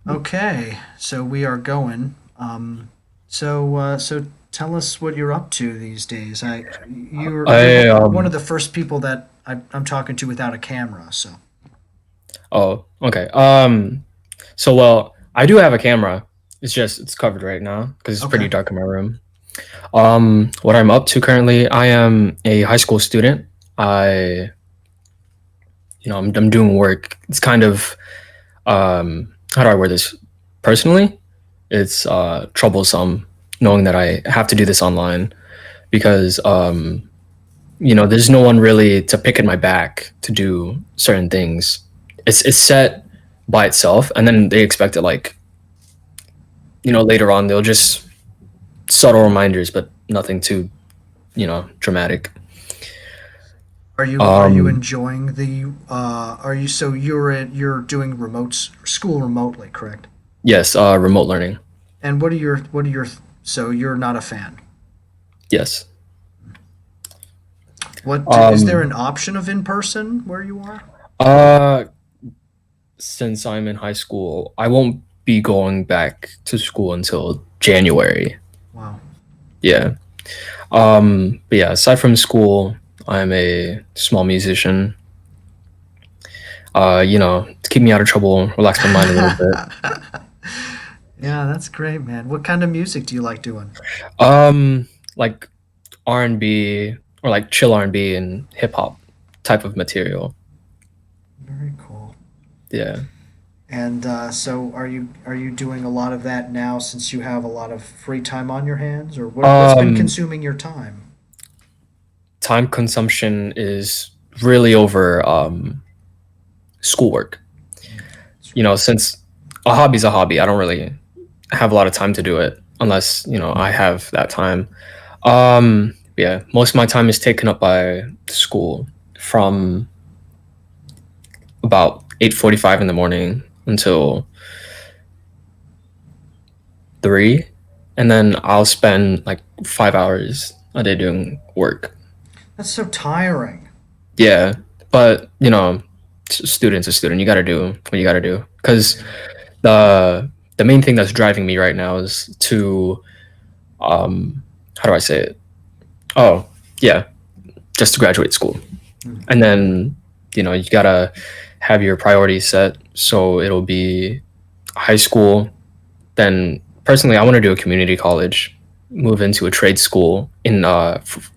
Okay, so we are going. So tell us what you're up to these days. You're I one of the first people that I'm talking to without a camera. So oh, okay. I do have a camera. It's covered right now because it's okay, pretty dark in my room. What I'm up to currently, I am a high school student. I, I'm doing work. It's kind of how do I word this? Personally, it's troublesome knowing that I have to do this online because there's no one really to pick in my back to do certain things. It's set by itself, and then they expect it like later on they'll just subtle reminders, but nothing too dramatic. are you Um, enjoying the? Are you so you're doing remotes school remotely, correct? yes, remote learning. And what are your so you're not a fan? Yes. What is there Um, an option of in person where you are? uh, since I'm in high school, I won't be going back to school until January. Wow. Yeah. But yeah, aside from school, I'm a small musician. To keep me out of trouble, relax my mind a little bit. Yeah, that's great, man. What kind of music do you like doing? Like R&B or like chill R&B and hip hop type of material. Very cool. Yeah. And so, are you doing a lot of that now since you have a lot of free time on your hands, or what's been Um, consuming your time? Time consumption is really over schoolwork. Since a hobby's a hobby, I don't really have a lot of time to do it unless, I have that time. Yeah, most of my time is taken up by school from about 8:45 in the morning until 3, and then I'll spend like 5 hours a day doing work. That's so tiring. Yeah, but student's a student. You got to do what you got to do because Yeah. the main thing that's driving me right now is to how do I say it? Oh, yeah, just to graduate school, Hmm. and then you gotta have your priorities set. So it'll be high school. Then personally, I want to do a community college, move into a trade school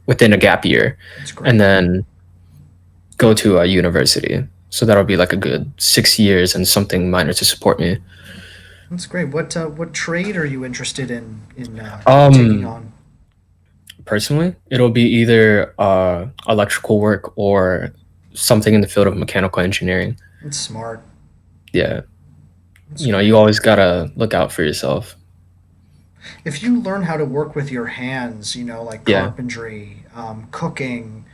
within a gap year, That's and great. then go to a university. So that'll be like a good 6 years and something minor to support me. That's great. What trade are you interested in taking Um, on? Personally, it'll be either electrical work or something in the field of mechanical engineering. It's smart. Yeah, That's you great. always gotta look out for yourself. If you learn how to work with your hands, like Yeah. carpentry, cooking,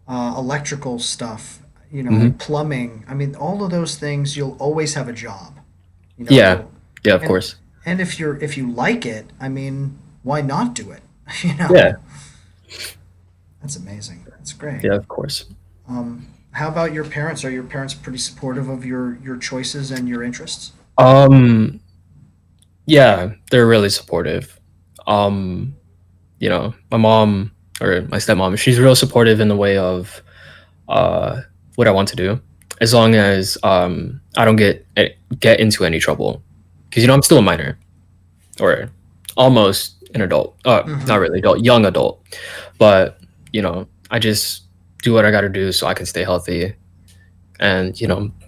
electrical stuff, Hmm. plumbing. I mean, all of those things, you'll always have a job. Yeah. You'll Yeah. Of and course. and if you like it, I mean, why not do it? Yeah. That's amazing. That's great. Yeah. Of course. How about your parents? Are your parents pretty supportive of your choices and your interests? Um. Yeah, they're really supportive. Um. My mom or my stepmom, she's real supportive in the way of uh what I want to do, as long as I don't get into any trouble, because I'm still a minor or almost an adult. Not Mm-hmm. really adult, young adult, but I just do what I got to do so I can stay healthy and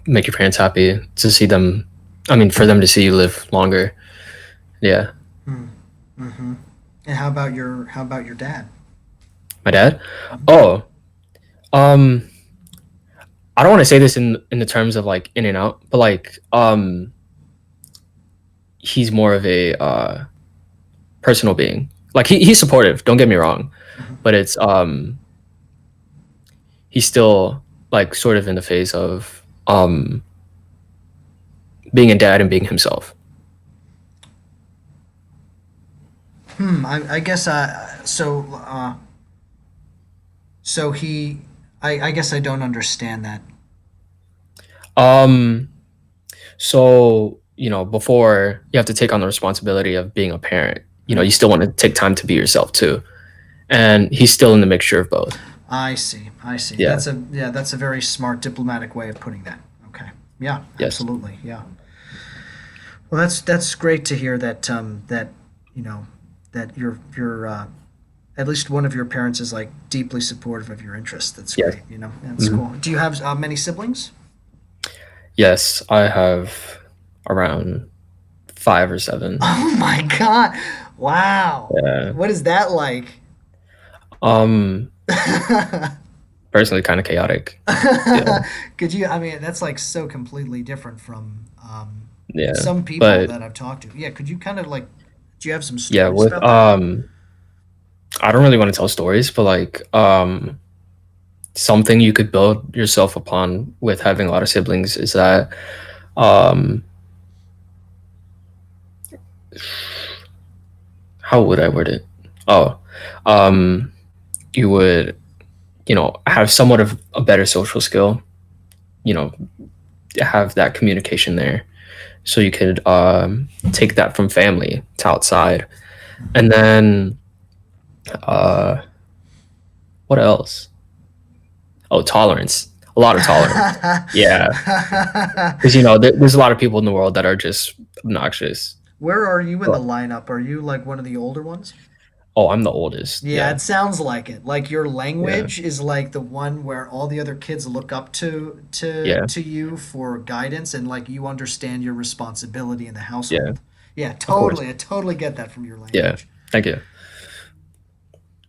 make your parents happy to see them. I mean, for them to see you live longer. Yeah. Mm-hmm. And how about your dad? My dad. Mhm. Oh, um, I don't want to say this in the terms of like in and out, but like he's more of a personal being. Like he's supportive. Don't get me wrong, Mhm. but it's he's still like sort of in the phase of being a dad and being himself. I guess so he I guess I don't understand that. Um, so before you have to take on the responsibility of being a parent, you Mm. still want to take time to be yourself too. And he's still in the mixture of both. I see. I see. Yeah. That's a very smart diplomatic way of putting that. Okay. Yeah, Yes. absolutely. Yeah. Well, that's great to hear that that you know that your at least one of your parents is like deeply supportive of your interests. That's Yes. great. You know, that's Mhm. cool. Do you have many siblings? Yes, I have around 5 or 7. Oh my god! Wow. Yeah. What is that like? Um, Personally, kind of chaotic. Yeah. Could you? I mean, that's like so completely different from Yeah. some people But that I've talked to. Yeah. Could you kind of like? Do you have some yeah, stories with about that? I don't really want to tell stories, but like something you could build yourself upon with having a lot of siblings is that um how would I word it? Oh, um you would, have somewhat of a better social skill, you know, have that communication there. So you could take that from family to outside. And Mhm. then uh what else? Oh, tolerance. A lot of tolerance. Yeah. Because there's a lot of people in the world that are just obnoxious. Where are you in the But lineup? Are you like one of the older ones? oh, I'm the oldest. Yeah, Yeah. it sounds like it. Like your Yeah. language is like the one where all the other kids look up Yeah. to you for guidance and like you understand your responsibility in the Yeah. household. Yeah, Of course. totally. I totally get that from your Yeah. language. Thank you.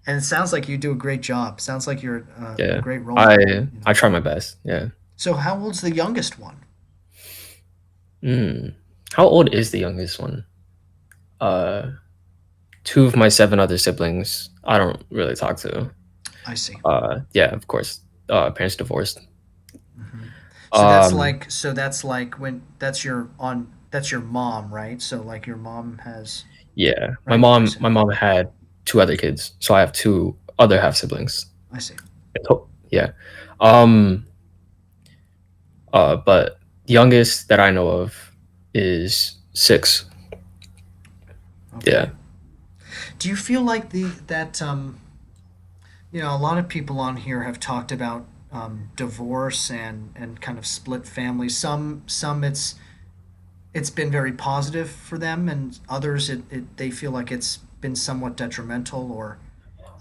And it sounds like you do a great job. Sounds like you're a Yeah. great role model, I you I know. try my best. Yeah. So how old's the youngest one? Mm. How old is the youngest one? Uh, Two of my 7 other siblings, I don't really talk to. I see. Yeah, of course. Parents divorced. Hmm. Um, So that's like when that's your mom, right? So like your mom has yeah. My right? I mom, see. my mom had 2 other kids, so I have 2 other half siblings. I see. Yeah. Um, but the youngest that I know of is 6. Okay. Yeah. Do you feel like the that you know, a lot of people on here have talked about divorce and kind of split families. Some it's been very positive for them, and others they feel like it's been somewhat detrimental or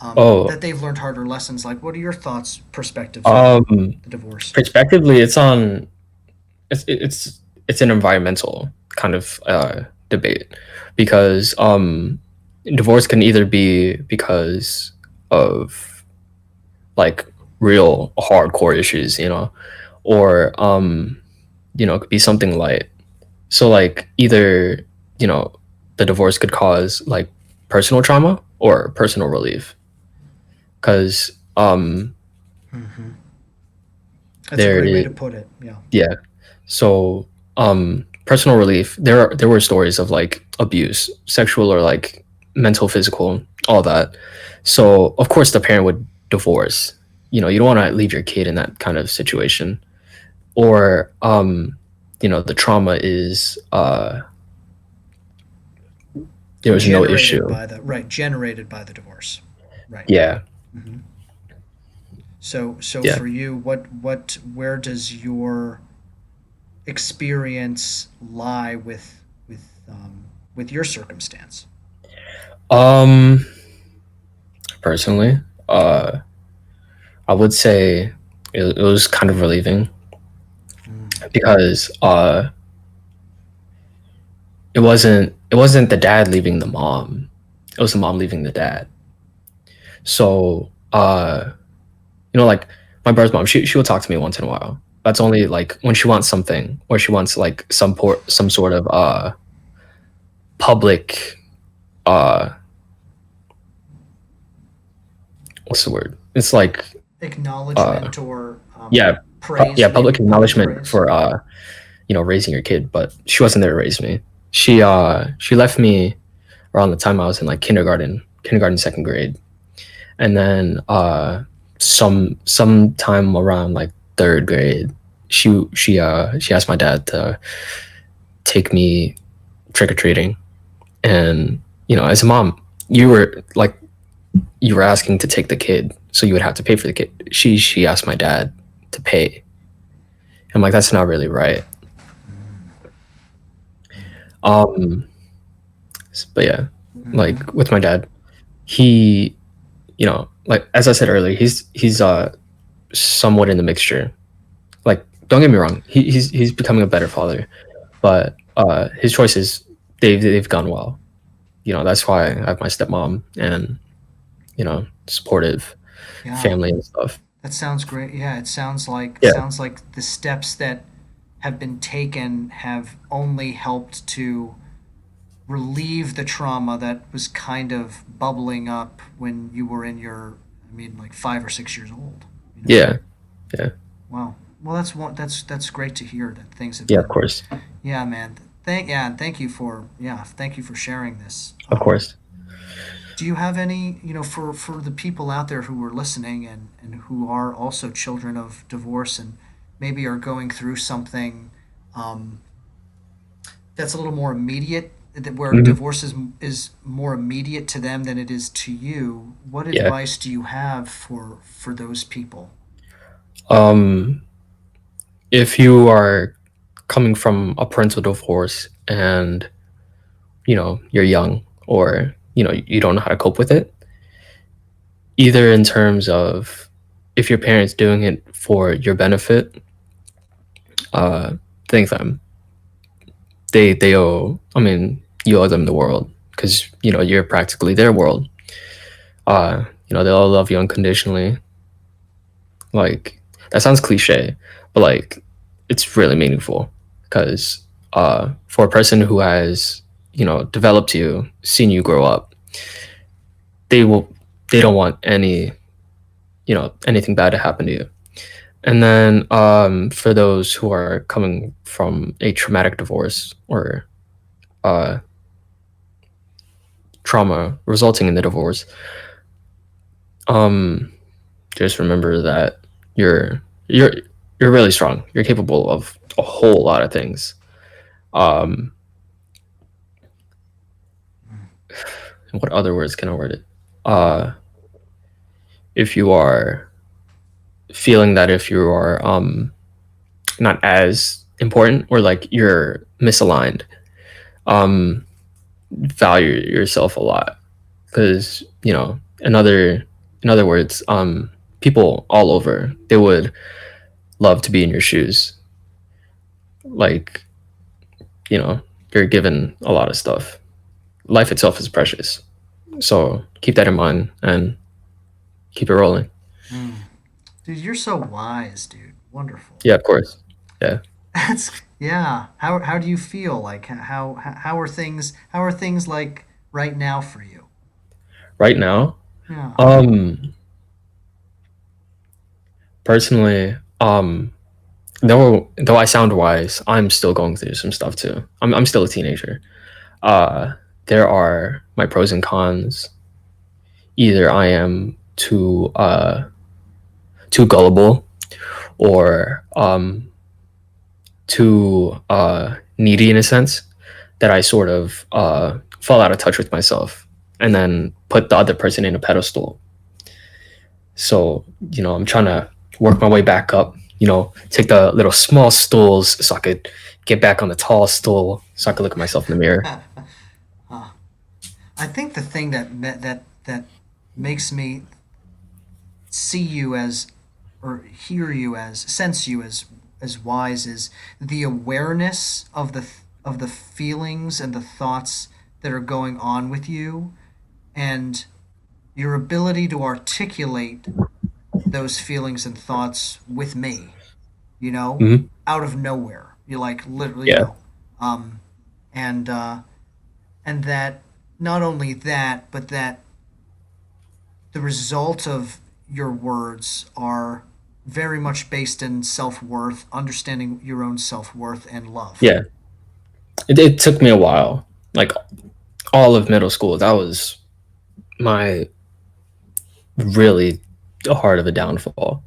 Oh, that they've learned harder lessons. Like, what are your thoughts, perspectives on um, the divorce? prospectively, it's an environmental kind of debate because divorce can either be because of like real hardcore issues, or it could be something light. So like either you know the divorce could cause like personal trauma or personal relief because Hmm. That's a there great way is to put it. Yeah. yeah. So, personal relief. There were stories of like abuse, sexual or like mental, physical, all that. So, of course, the parent would divorce. You don't want to leave your kid in that kind of situation. Or, the trauma is there was no issue. Generated by the divorce. Right. Yeah, Hmm. So yeah. for you, where does your experience lie with your circumstance? Um, Personally, uh, I would say it was kind of relieving Mm. because it wasn't the dad leaving the mom. It was the mom leaving the dad. So like my brother's mom, she will talk to me once in a while. That's only like when she wants something or she wants like some sort of public uh what's the word? It's like uh Acknowledgement or yeah, praise, yeah, maybe public public acknowledgement praise. for raising your kid, but she wasn't there to raise me. She left me around the time I was in like kindergarten, second grade. And then sometime around like third grade, she asked my dad to take me trick or treating, and as a mom, you were like you were asking to take the kid, so you would have to pay for the kid. She asked my dad to pay. I'm like, that's not really right. Um, but yeah, Mm-hmm. like with my dad, he, like as I said earlier, he's somewhat in the mixture. Like, don't get me wrong, he's becoming a better father, but his choices, they've gone well. That's why I have my stepmom and supportive Yeah, family and stuff. that sounds great. Yeah, it Yeah, sounds like the steps that have been taken have only helped to relieve the trauma that was kind of bubbling up when you were in your, I mean, like 5 or 6 years old. You know? yeah, yeah, Wow. Well, that's great to hear that things have yeah. Of been. course, Yeah, man. And thank you for sharing this. of course. Do you have any, for the people out there who are listening and who are also children of divorce and maybe are going through something um, that's a little more immediate, where Hmm. divorce is more immediate to them than it is to you? What Yeah. advice do you have for those people? Um, if you are coming from a parental divorce and you're young, or you don't know how to cope with it, either in terms of if your parents doing it for your benefit, uh thank them. They owe, I mean, you owe them the world, because you're practically their world. They'll love you unconditionally. Like, that sounds cliche, but like, it's really meaningful, because for a person who has developed you, seen you grow up, they will they don't want anything bad to happen to you. And then for those who are coming from a traumatic divorce, or uh, trauma resulting in the divorce, um, just remember that you're you're you're really strong. You're capable of a whole lot of things. Um, what other words can I word it? Uh, if you are feeling that if you are not as important, or like you're misaligned, um, value yourself a lot, because in other words, people all over, they would love to be in your shoes. Like, you know you're given a lot of stuff. Life itself is precious, so keep that in mind and keep it rolling. Mm. Dude, you're so wise, dude. Wonderful. Yeah, of course. Yeah. That's yeah. How do you feel? Like how are things like right now for you? Right now, Yeah. um personally, though I sound wise, I'm still going through some stuff too. I'm still a teenager. uh there are my pros and cons. Either I am too gullible, or too needy, in a sense, that I sort of fall out of touch with myself, and then put the other person in a pedestal. So I'm trying to work my way back up. Take the little small stools so I could get back on the tall stool, so I could look at myself in the mirror. Huh. I think the thing that makes me see you as, or hear you as, sense you as wise is the awareness of the feelings and the thoughts that are going on with you, and your ability to articulate those feelings and thoughts with me, you know, Hmm. out of nowhere. You're like literally, Yeah, um, and and that not only that, but that the result of your words are very much based in self worth, understanding your own self worth and love. yeah. It took me a while. Like, all of middle school, that was my really heart of a downfall.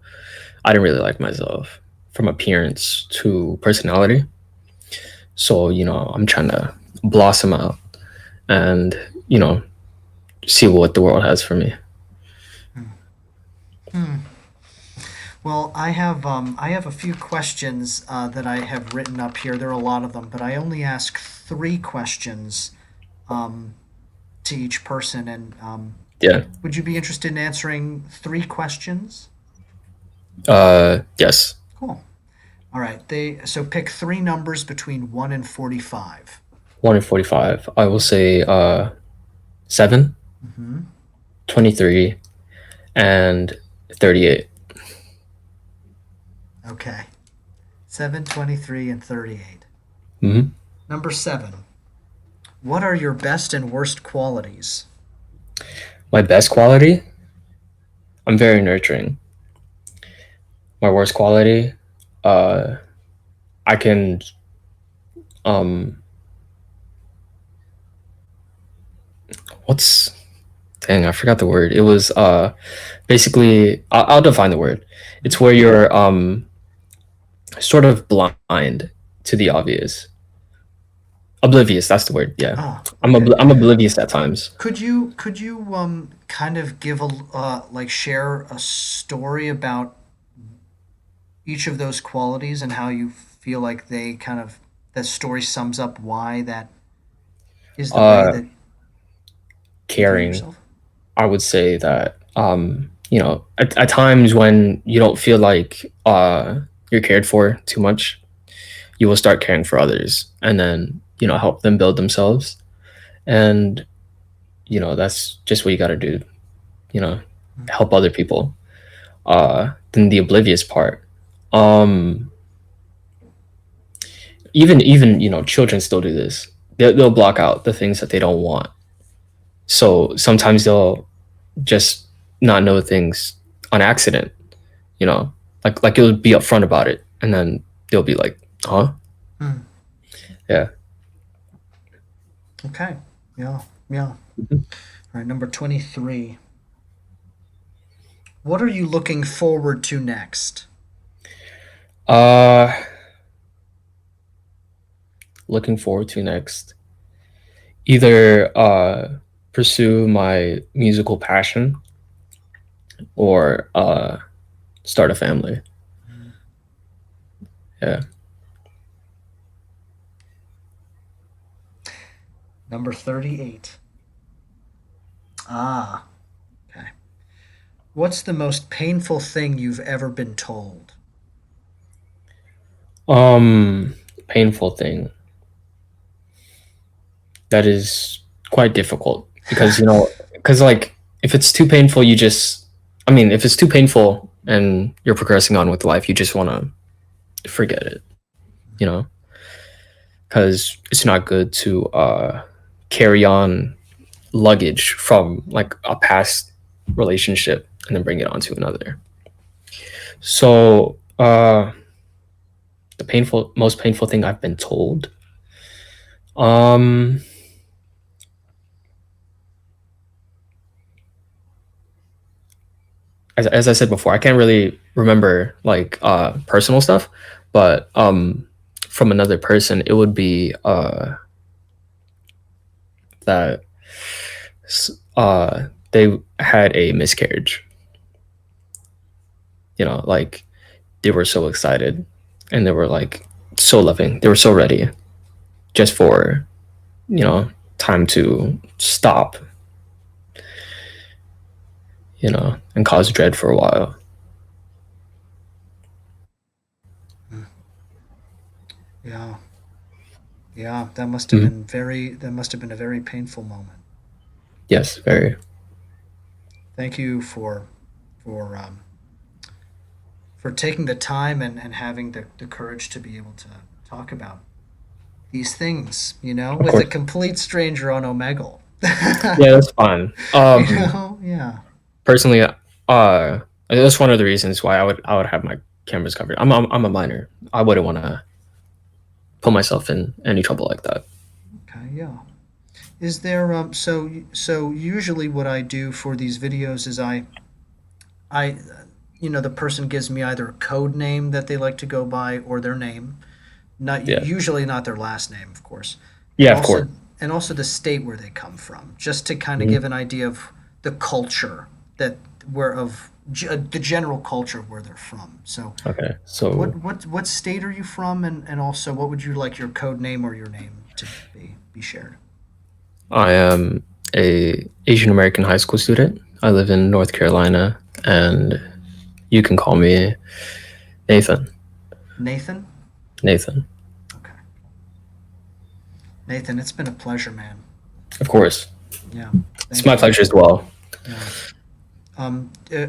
I didn't really like myself, from appearance to personality. So, I'm trying to blossom out and, you know, see what the world has for me. Hmm. Hmm. Well, I have a few questions that I have written up here. There are a lot of them, but I only ask three questions um, to each person. And Yeah. would you be interested in answering three questions? Yes. Cool. All right. They so pick three numbers between 1 and 45. 1 and 45. I will say 7, Mm-hmm. 23, and 38. Okay. 7, 23, and 38. Hmm. Number 7. What are your best and worst qualities? My best quality, I'm very nurturing. My worst quality, uh, I can, um, what's, dang, I forgot the word. It was basically, I'll define the word. It's where you're sort of blind to the obvious. Oblivious, that's the word. Yeah. Ah, okay. I'm oblivious at times. Could you kind of give a like share a story about each of those qualities and how you feel like they kind of that story sums up why that is the way Uh that you view Caring, yourself? I would say that at times when you don't feel like you're cared for too much, you will start caring for others and then, help them build themselves. And, that's just what you got to do, you know, help other people. Then the oblivious part. Um even children still do this. They'll block out the things that they don't want. So sometimes they'll just not know things on accident, like you'll be upfront about it, and then they'll be like, "Huh?" Hmm. Yeah. Okay. Yeah. Yeah. All right. Number 23. What are you looking forward to next? Uh, Looking forward to next, either pursue my musical passion or start a family. Yeah. Number 38. Ah. Okay. What's the most painful thing you've ever been told? Um, Painful thing that is quite difficult because like if it's too painful, if it's too painful and you're progressing on with life, you just want to forget it, you know, because it's not good to carry on luggage from like a past relationship and then bring it onto another. So the most painful thing I've been told. Um, as I said before, I can't really remember like personal stuff, but from another person, it would be that they had a miscarriage. Like they were so excited and they were like so loving. They were so ready just for time to stop, and cause dread for a while. Yeah. Yeah, Mhm. that must have been a very painful moment. Yes, very. Thank you for for taking the time and having the courage to be able to talk about these things, Of with a course. complete stranger on Omegle. Yeah, that's fine. Yeah. Personally, that's one of the reasons why I would have my cameras covered. I'm a minor. I wouldn't want to put myself in any trouble like that. Okay, yeah. Is there so usually what I do for these videos is I the person gives me either a code name that they like to go by or their name. Not Yeah. usually not their last name, of course, and Yeah, of course. also the state where they come from, just to kind of Mhm. give an idea of the culture that where of the general culture of where they're from. So, Okay. So what state are you from, and also what would you like your code name or your name to be shared? I am a Asian American high school student. I live in North Carolina, and you can call me Nathan. Nathan. Nathan. Okay, Nathan. It's been a pleasure, man. Of course. Yeah, It's thank my you. pleasure as well. Yeah. Um, uh,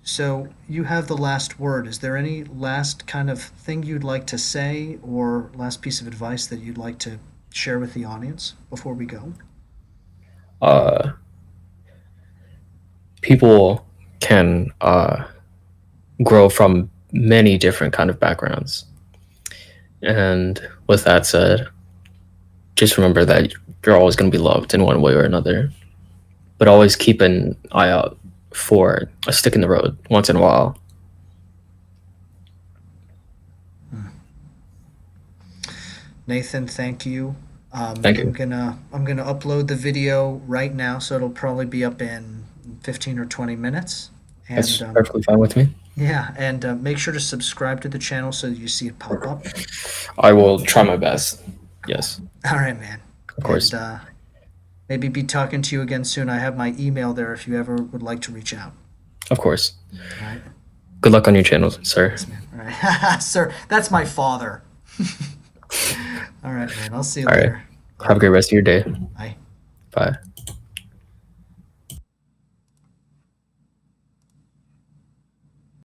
so you have the last word. Is there any last kind of thing you'd like to say or last piece of advice that you'd like to share with the audience before we go? Uh, People can grow from many different kind of backgrounds, and with that said, just remember that you're always going to be loved in one way or another. But always keep an eye out for a stick in the road once in a while. Hmm. Nathan, thank you. Thank you. I'm gonna upload the video right now, so it'll probably be up in 15 or 20 minutes. And That's perfectly fine with me. yeah, and make sure to subscribe to the channel so you see it pop up. I will try my best. Cool. Yes, All right, man. of And course. maybe be talking to you again soon. I have my email there if you ever would like to reach out. Of course. All right. Good luck on your channel, sir. Yes, man. All right. Sir, that's my father. All right, man. I'll see you All right. later. Have Yep. a great rest of your day. Bye. Bye.